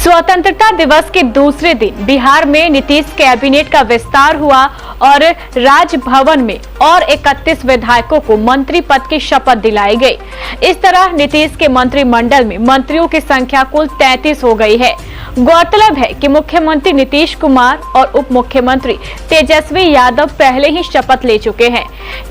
स्वतंत्रता दिवस के दूसरे दिन बिहार में नीतीश कैबिनेट का विस्तार हुआ और राजभवन में और 31 विधायकों को मंत्री पद की शपथ दिलाई गई। इस तरह नीतीश के मंत्रिमंडल में मंत्रियों की संख्या कुल 33 हो गई है। गौरतलब है कि मुख्यमंत्री नीतीश कुमार और उप मुख्यमंत्री तेजस्वी यादव पहले ही शपथ ले चुके हैं।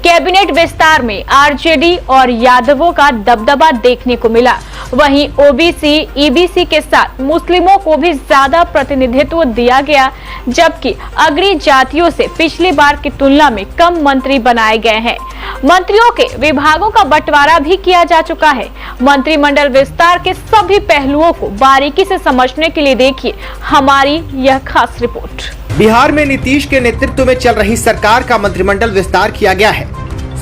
कैबिनेट विस्तार में आरजेडी और यादवों का दबदबा देखने को मिला। वहीं ओबीसी, ईबीसी के साथ मुस्लिमों को भी ज्यादा प्रतिनिधित्व दिया गया, जबकि अग्रणी जातियों से पिछली बार की तुलना में कम मंत्री बनाए गए हैं। मंत्रियों के विभागों का बंटवारा भी किया जा चुका है। मंत्रिमंडल विस्तार के सभी पहलुओं को बारीकी से समझने के लिए देखिए हमारी यह खास रिपोर्ट। बिहार में नीतीश के नेतृत्व में चल रही सरकार का मंत्रिमंडल विस्तार किया गया है।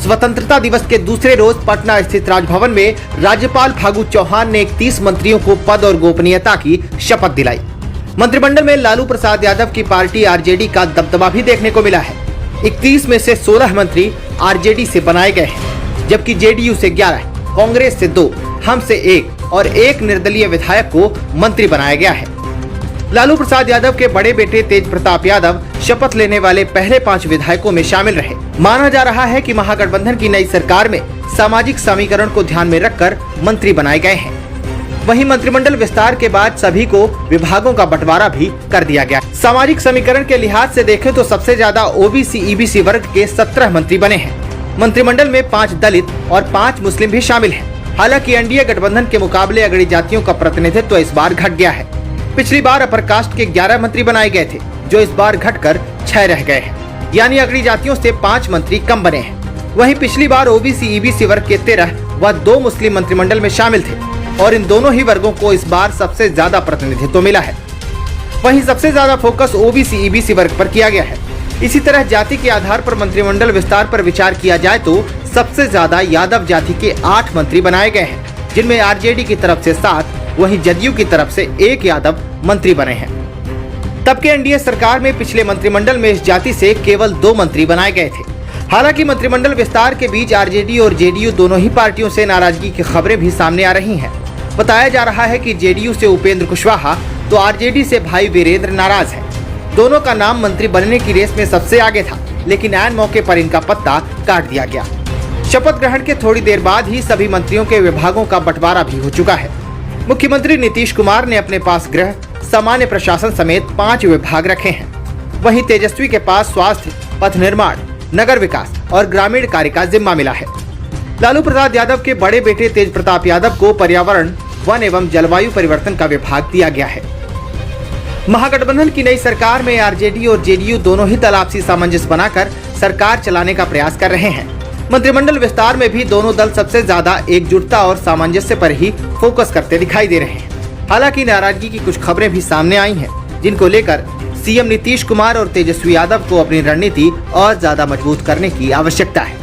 स्वतंत्रता दिवस के दूसरे रोज पटना स्थित राजभवन में राज्यपाल फागू चौहान ने 31 मंत्रियों को पद और गोपनीयता की शपथ दिलाई। मंत्रिमंडल में लालू प्रसाद यादव की पार्टी आरजेडी का दबदबा भी देखने को मिला है। 31 में से 16 मंत्री आरजेडी से बनाए गए हैं, जबकि जेडीयू से 11, कांग्रेस से 2, हम से 1 और 1 निर्दलीय विधायक को मंत्री बनाया गया है। लालू प्रसाद यादव के बड़े बेटे तेज प्रताप यादव शपथ लेने वाले पहले 5 विधायकों में शामिल रहे। माना जा रहा है कि महागठबंधन की नई सरकार में सामाजिक समीकरण को ध्यान में रखकर मंत्री बनाए गए हैं। वहीं मंत्रिमंडल विस्तार के बाद सभी को विभागों का बंटवारा भी कर दिया गया। सामाजिक समीकरण के लिहाज से देखें तो सबसे ज्यादा ओबीसी, ईबीसी वर्ग के 17 मंत्री बने हैं। मंत्रिमंडल में 5 दलित और 5 मुस्लिम भी शामिल हैं। हालांकि एनडीए गठबंधन के मुकाबले अग्रणी जातियों का प्रतिनिधित्व इस बार घट गया है। पिछली बार अपर कास्ट के 11 मंत्री बनाए गए थे, जो इस बार घटकर 6 रह गए हैं, यानी अग्रणी जातियों से 5 मंत्री कम बने हैं। वहीं पिछली बार ओबीसी, ईबीसी वर्ग के 13 व 2 मुस्लिम मंत्रिमंडल में शामिल थे और इन दोनों ही वर्गों को इस बार सबसे ज्यादा प्रतिनिधित्व मिला है। वहीं सबसे ज्यादा फोकस ओबीसी, ईबीसी वर्ग पर किया गया है। इसी तरह जाति के आधार पर मंत्रिमंडल विस्तार पर विचार किया जाए तो सबसे ज्यादा यादव जाति के 8 मंत्री बनाए गए हैं, जिनमें आरजेडी की तरफ से 7, वहीं जदयू की तरफ से 1 यादव मंत्री बने हैं। तब के एनडीए सरकार में पिछले मंत्रिमंडल में इस जाति से केवल 2 मंत्री बनाए गए थे। हालांकि मंत्रिमंडल विस्तार के बीच आरजेडी और जेडीयू दोनों ही पार्टियों से नाराजगी की खबरें भी सामने आ रही हैं। बताया जा रहा है कि जेडीयू से उपेंद्र कुशवाहा तो आरजेडी से भाई वीरेंद्र नाराज है। दोनों का नाम मंत्री बनने की रेस में सबसे आगे था, लेकिन ऐन मौके पर इनका पत्ता काट दिया गया। शपथ ग्रहण के थोड़ी देर बाद ही सभी मंत्रियों के विभागों का बंटवारा भी हो चुका है। मुख्यमंत्री नीतीश कुमार ने अपने पास गृह, सामान्य प्रशासन समेत 5 विभाग रखे हैं। वहीं तेजस्वी के पास स्वास्थ्य, पथ निर्माण, नगर विकास और ग्रामीण कार्य का जिम्मा मिला है। लालू प्रसाद यादव के बड़े बेटे तेज प्रताप यादव को पर्यावरण, वन एवं जलवायु परिवर्तन का विभाग दिया गया है। महागठबंधन की नई सरकार में आरजेडी और जेडीयू दोनों ही दल आपसी सामंजस्य बनाकर सरकार चलाने का प्रयास कर रहे हैं। मंत्रिमंडल विस्तार में भी दोनों दल सबसे ज्यादा एकजुटता और सामंजस्य पर ही फोकस करते दिखाई दे रहे हैं। हालांकि नाराजगी की कुछ खबरें भी सामने आई हैं, जिनको लेकर सीएम नीतीश कुमार और तेजस्वी यादव को अपनी रणनीति और ज्यादा मजबूत करने की आवश्यकता है।